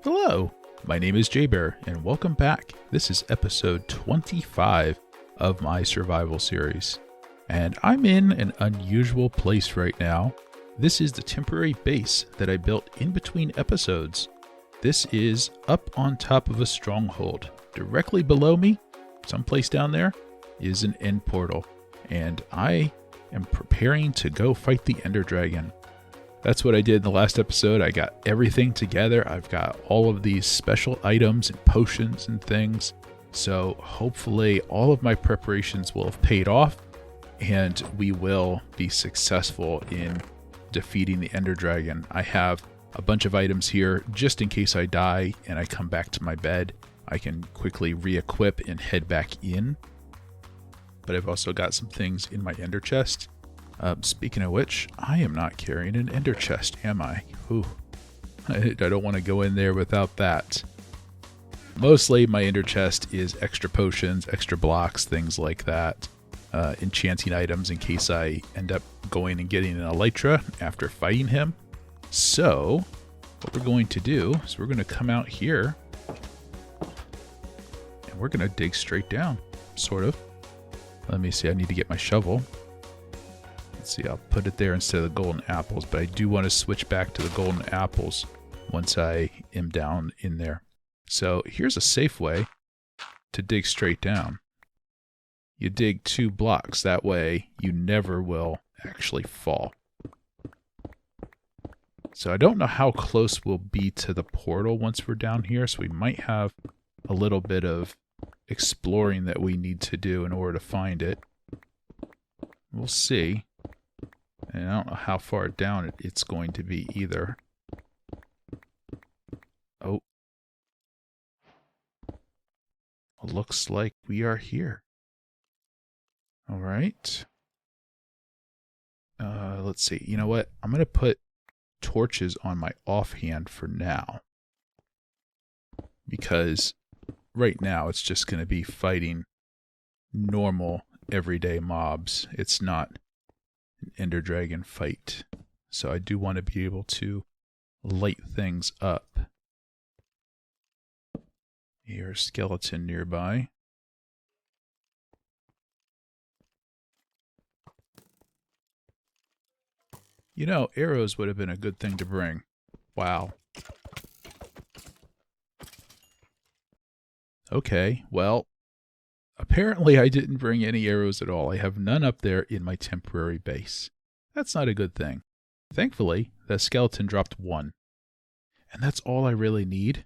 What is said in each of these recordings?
Hello, my name is Jaybear, and welcome back. This is episode 25 of my survival series, and I'm in an unusual place right now. This is the temporary base that I built in between episodes. This is up on top of a stronghold. Directly below me, someplace down there, is an end portal, and I am preparing to go fight the Ender Dragon. That's what I did in the last episode. I got everything together. I've got all of these special items and potions and things. So hopefully all of my preparations will have paid off and we will be successful in defeating the Ender Dragon. I have a bunch of items here just in case I die and I come back to my bed. I can quickly re-equip and head back in. But I've also got some things in my ender chest. Speaking of which, I am not carrying an ender chest, am I? Ooh. I don't want to go in there without that. Mostly my ender chest is extra potions, extra blocks, things like that. Enchanting items in case I end up going and getting an Elytra after fighting him. So, what we're going to do is we're going to come out here and we're going to dig straight down, sort of. Let me see, I need to get my shovel. Let's see, I'll put it there instead of the golden apples, but I do want to switch back to the golden apples once I am down in there. So here's a safe way to dig straight down. You dig 2 blocks, that way you never will actually fall. So I don't know how close we'll be to the portal once we're down here, so we might have a little bit of exploring that we need to do in order to find it. We'll see. And I don't know how far down it's going to be either. Oh. Looks like we are here. All right. Let's see. You know what? I'm going to put torches on my offhand for now. Because right now it's just going to be fighting normal everyday mobs. It's not an Ender Dragon fight. So I do want to be able to light things up. Here's a skeleton nearby. You know, arrows would have been a good thing to bring. Wow. Okay, well, apparently I didn't bring any arrows at all. I have none up there in my temporary base. That's not a good thing. Thankfully, the skeleton dropped 1. And that's all I really need,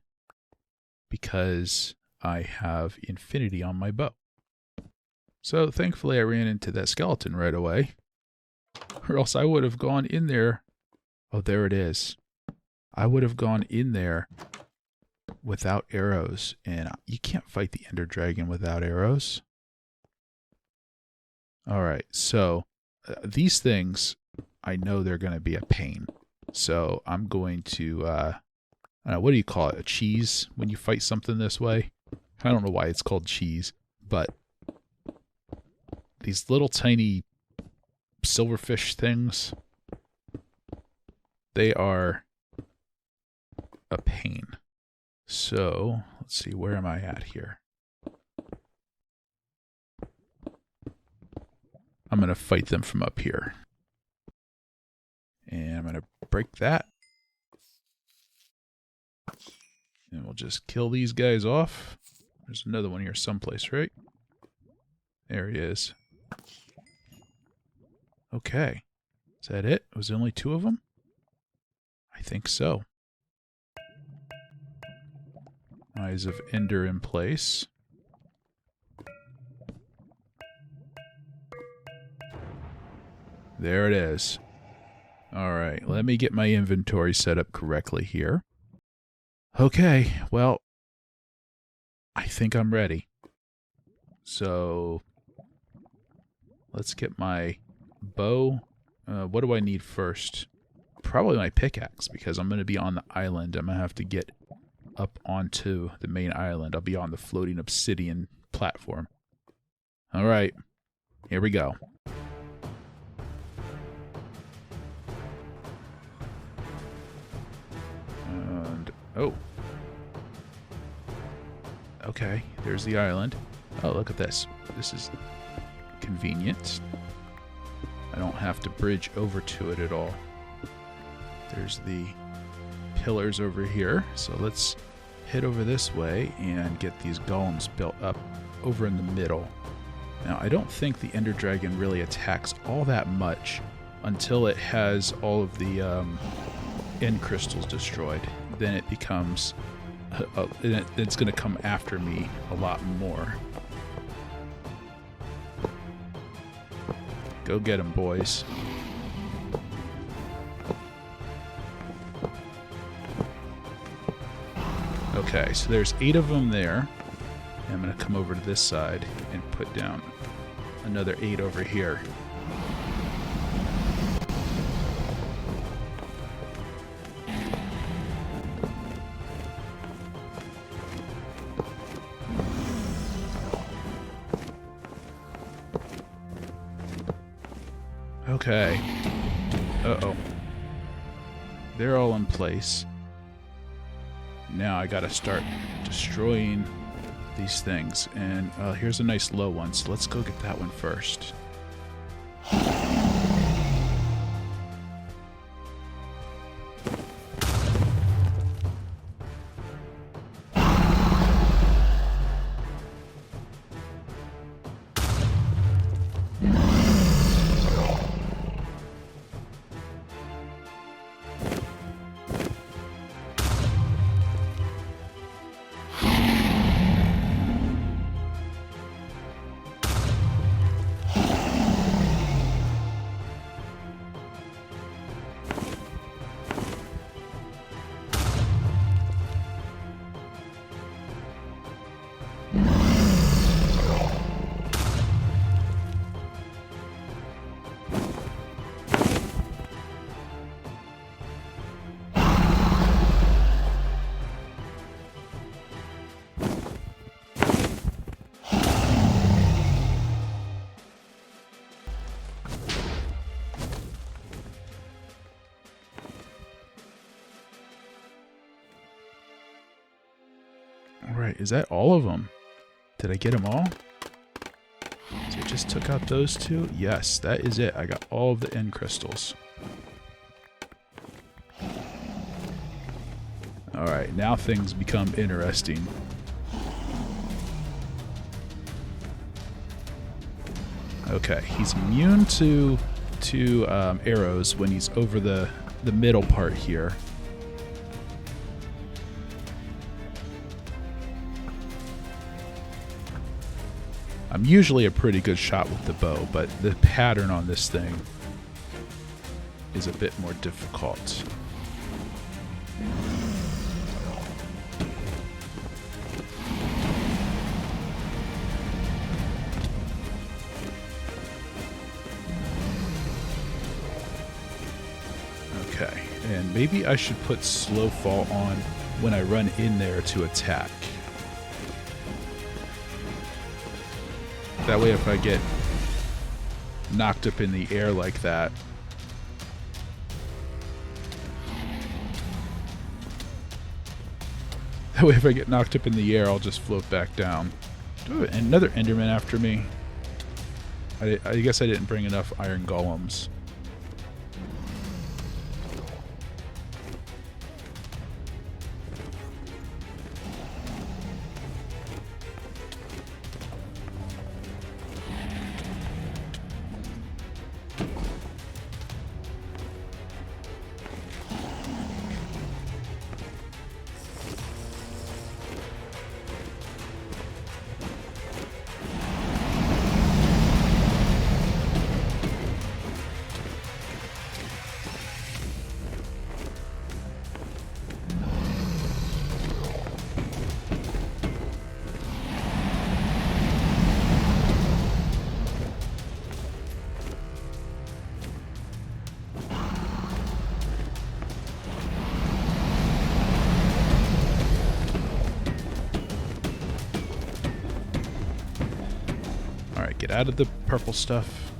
because I have infinity on my bow. So thankfully I ran into that skeleton right away, or else I would have gone in there. Oh, there it is. I would have gone in there without arrows, and you can't fight the Ender Dragon without arrows. Alright, so these things, I know they're going to be a pain. So I'm going to, what do you call it? A cheese when you fight something this way? I don't know why it's called cheese, but these little tiny silverfish things, they are a pain. So, let's see, where am I at here? I'm going to fight them from up here. And I'm going to break that. And we'll just kill these guys off. There's another one here someplace, right? There he is. Okay. Is that it? Was there only 2 of them? I think so. Eyes of Ender in place. There it is. Alright, let me get my inventory set up correctly here. Okay, well, I think I'm ready. So, let's get my bow. What do I need first? Probably my pickaxe, because I'm going to be on the island. I'm going to have to get up onto the main island. I'll be on the floating obsidian platform. Alright, here we go. And, oh, Okay, there's the island. Oh, look at this. This is convenient. I don't have to bridge over to it at all. There's the pillars over here. So let's head over this way and get these golems built up over in the middle. Now, I don't think the Ender Dragon really attacks all that much until it has all of the end crystals destroyed. Then it becomes... it's going to come after me a lot more. Go get them, boys. Okay, so there's 8 of them there. And I'm going to come over to this side and put down another 8 over here. Okay. Uh-oh. They're all in place. Now I gotta start destroying these things. And here's a nice low one, so let's go get that one first. Alright, is that all of them? Did I get them all? So I just took out those 2? Yes, that is it. I got all of the end crystals. Alright, now things become interesting. Okay, he's immune to arrows when he's over the middle part here. I'm usually a pretty good shot with the bow, but the pattern on this thing is a bit more difficult. Okay, and maybe I should put slow fall on when I run in there to attack. That way if I get knocked up in the air like that, if I get knocked up in the air, I'll just float back down. Oh, another Enderman after me. I guess I didn't bring enough iron golems. Get out of the purple stuff.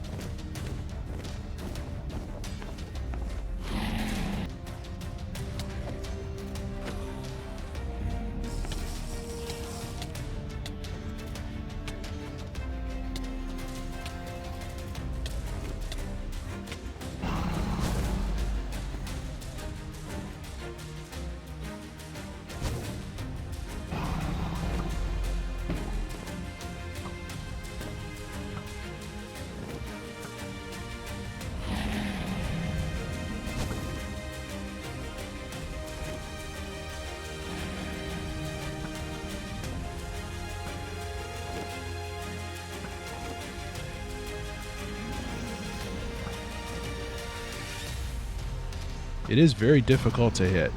It is very difficult to hit.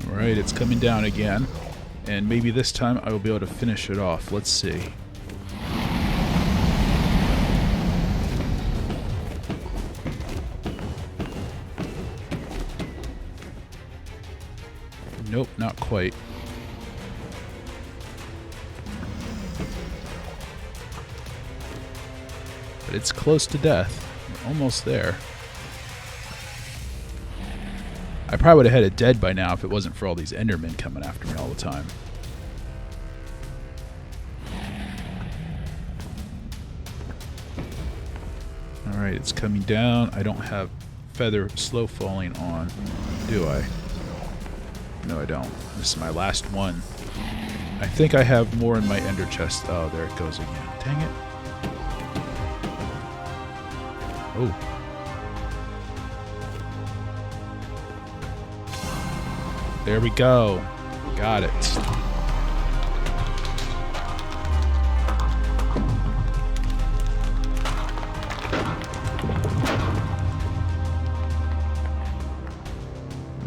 Alright, it's coming down again. And maybe this time I will be able to finish it off. Let's see. Nope, not quite. But it's close to death. We're almost there. I probably would have had it dead by now if it wasn't for all these Endermen coming after me all the time. Alright, it's coming down. I don't have feather slow falling on, do I? No, I don't. This is my last one. I think I have more in my ender chest. Oh, there it goes again. Dang it. Oh. There we go. Got it.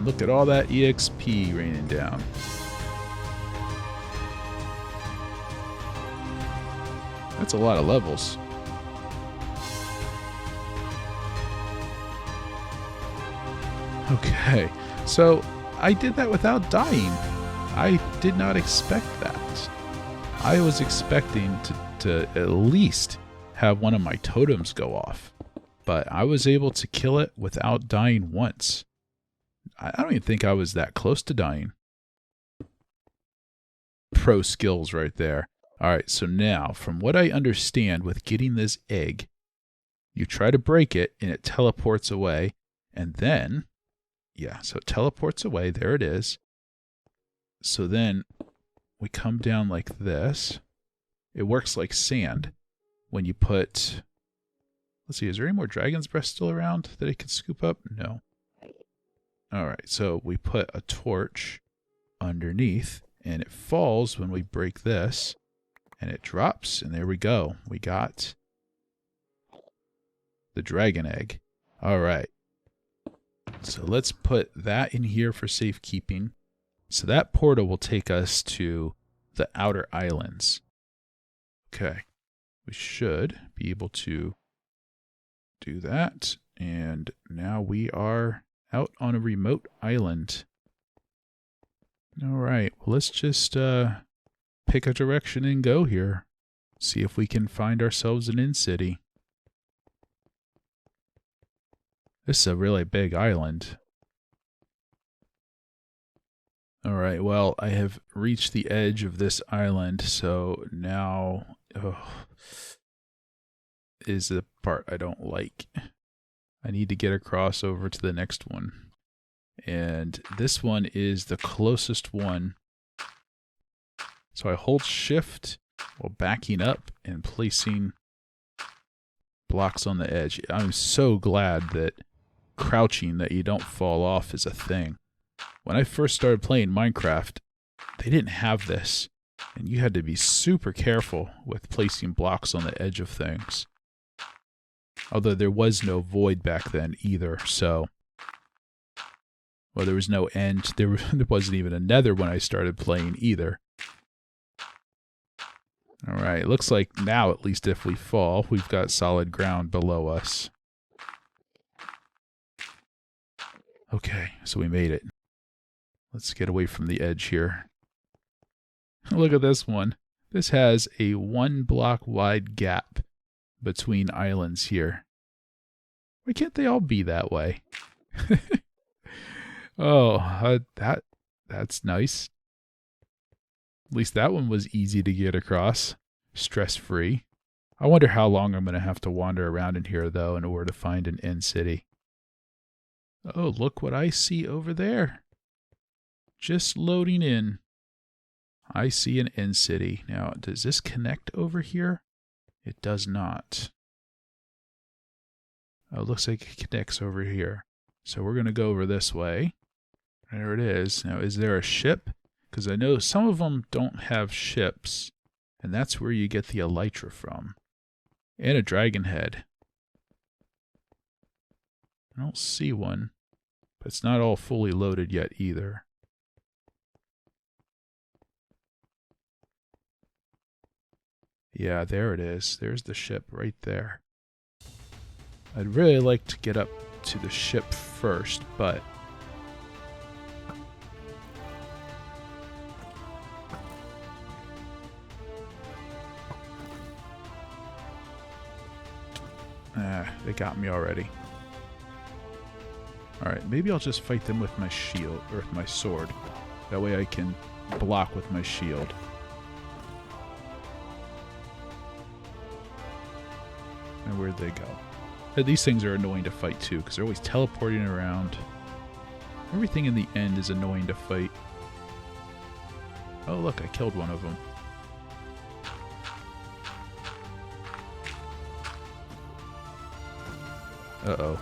Look at all that EXP raining down. That's a lot of levels. Okay, so I did that without dying. I did not expect that. I was expecting to at least have one of my totems go off, but I was able to kill it without dying once. I don't even think I was that close to dying. Pro skills right there. Alright, so now, from what I understand with getting this egg, you try to break it and it teleports away, and then, yeah, so it teleports away, there it is. So then, we come down like this. It works like sand. When you put, let's see, is there any more dragon's breath still around that it can scoop up? No. Alright, so we put a torch underneath, and it falls when we break this, and it drops, and there we go. We got the dragon egg. Alright, so let's put that in here for safekeeping. So that portal will take us to the outer islands. Okay, we should be able to do that, and now we are out on a remote island. Alright, well let's just pick a direction and go here. See if we can find ourselves an inn city. This is a really big island. Alright, well I have reached the edge of this island, so now is the part I don't like. I need to get across over to the next one. And this one is the closest one. So I hold shift while backing up and placing blocks on the edge. I'm so glad that crouching that you don't fall off is a thing. When I first started playing Minecraft, they didn't have this. And you had to be super careful with placing blocks on the edge of things. Although there was no void back then either, so... Well, there was no end. There wasn't even a nether when I started playing either. Alright, looks like now, at least if we fall, we've got solid ground below us. Okay, so we made it. Let's get away from the edge here. Look at this one. This has a 1 block wide gap between islands here. Why can't they all be that way? Oh, that's nice. At least that one was easy to get across. Stress-free. I wonder how long I'm going to have to wander around in here, though, in order to find an end city. Oh, look what I see over there. Just loading in. I see an end city. Now, does this connect over here? It does not. Oh, it looks like it connects over here. So we're going to go over this way. There it is. Now, is there a ship? Because I know some of them don't have ships. And that's where you get the Elytra from. And a dragon head. I don't see one. But it's not all fully loaded yet either. Yeah, there it is. There's the ship right there. I'd really like to get up to the ship first, but... they got me already. Alright, maybe I'll just fight them with my shield, or with my sword. That way I can block with my shield. And where'd they go? These things are annoying to fight too, because they're always teleporting around. Everything in the end is annoying to fight. Oh look, I killed one of them. Uh-oh.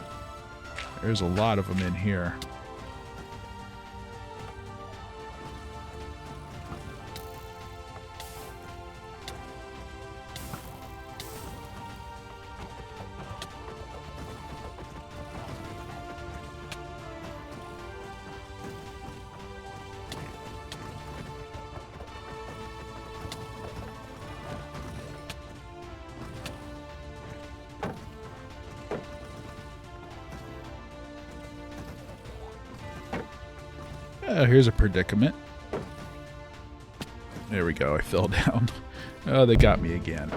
There's a lot of them in here. Here's a predicament. There we go, I fell down. Oh, they got me again.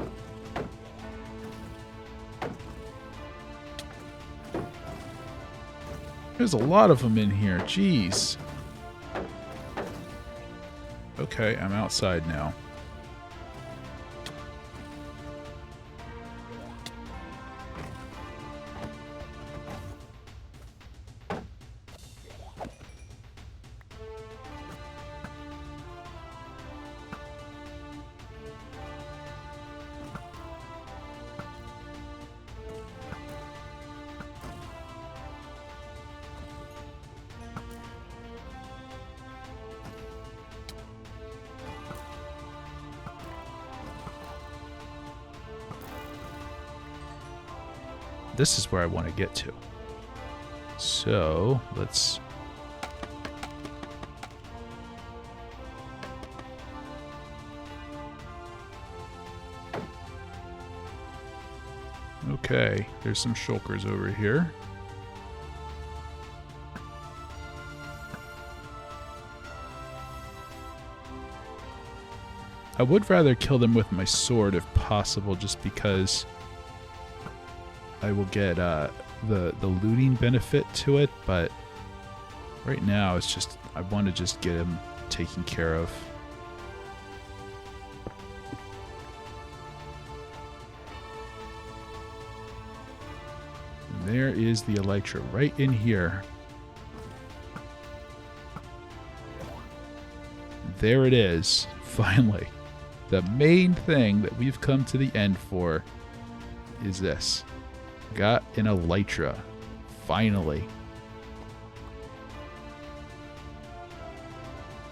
There's a lot of them in here, jeez. Okay, I'm outside now. This is where I want to get to. So, let's... Okay, there's some shulkers over here. I would rather kill them with my sword if possible, just because I will get the looting benefit to it, but right now it's just, I want to just get him taken care of. And there is the Elytra right in here. There it is, finally. The main thing that we've come to the end for is this. Got an Elytra. Finally.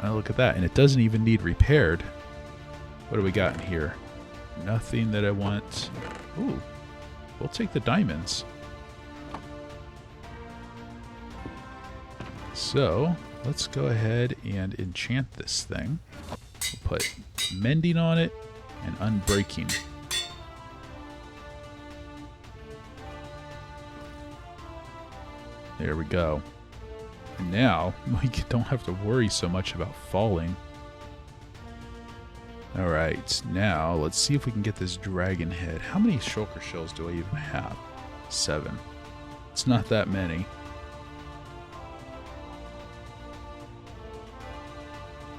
Oh, look at that. And it doesn't even need repaired. What do we got in here? Nothing that I want. Ooh. We'll take the diamonds. So, let's go ahead and enchant this thing. We'll put mending on it and unbreaking. There we go. And now, we don't have to worry so much about falling. Alright, now let's see if we can get this dragon head. How many shulker shells do I even have? 7. It's not that many.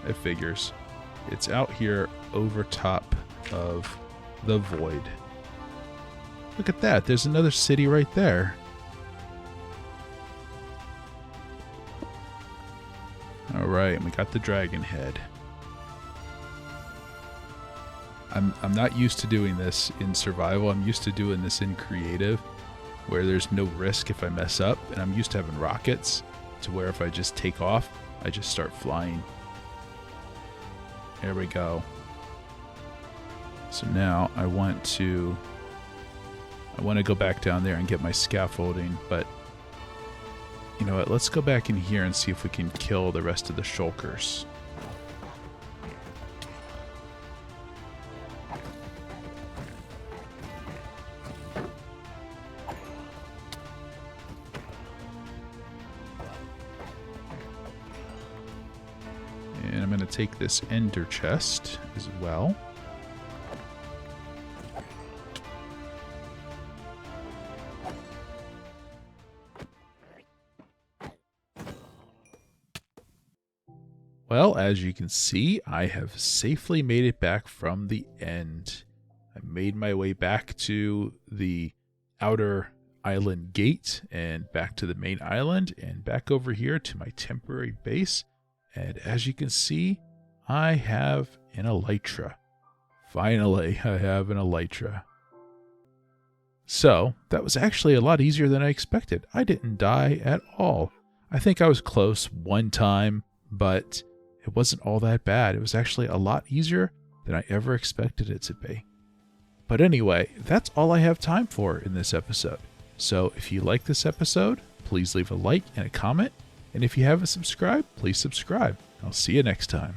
It figures. It's out here over top of the void. Look at that, there's another city right there. Alright, we got the dragon head. I'm not used to doing this in survival. I'm used to doing this in creative. where there's no risk if I mess up, and I'm used to having rockets to where if I just take off, I just start flying. There we go. So now I want to go back down there and get my scaffolding, but you know what, let's go back in here and see if we can kill the rest of the shulkers. And I'm going to take this ender chest as well. Well, as you can see, I have safely made it back from the end. I made my way back to the outer island gate and back to the main island and back over here to my temporary base. And as you can see, I have an Elytra. Finally, I have an Elytra. So, that was actually a lot easier than I expected. I didn't die at all. I think I was close one time, but it wasn't all that bad. It was actually a lot easier than I ever expected it to be. But anyway, that's all I have time for in this episode. So if you like this episode, please leave a like and a comment. And if you haven't subscribed, please subscribe. I'll see you next time.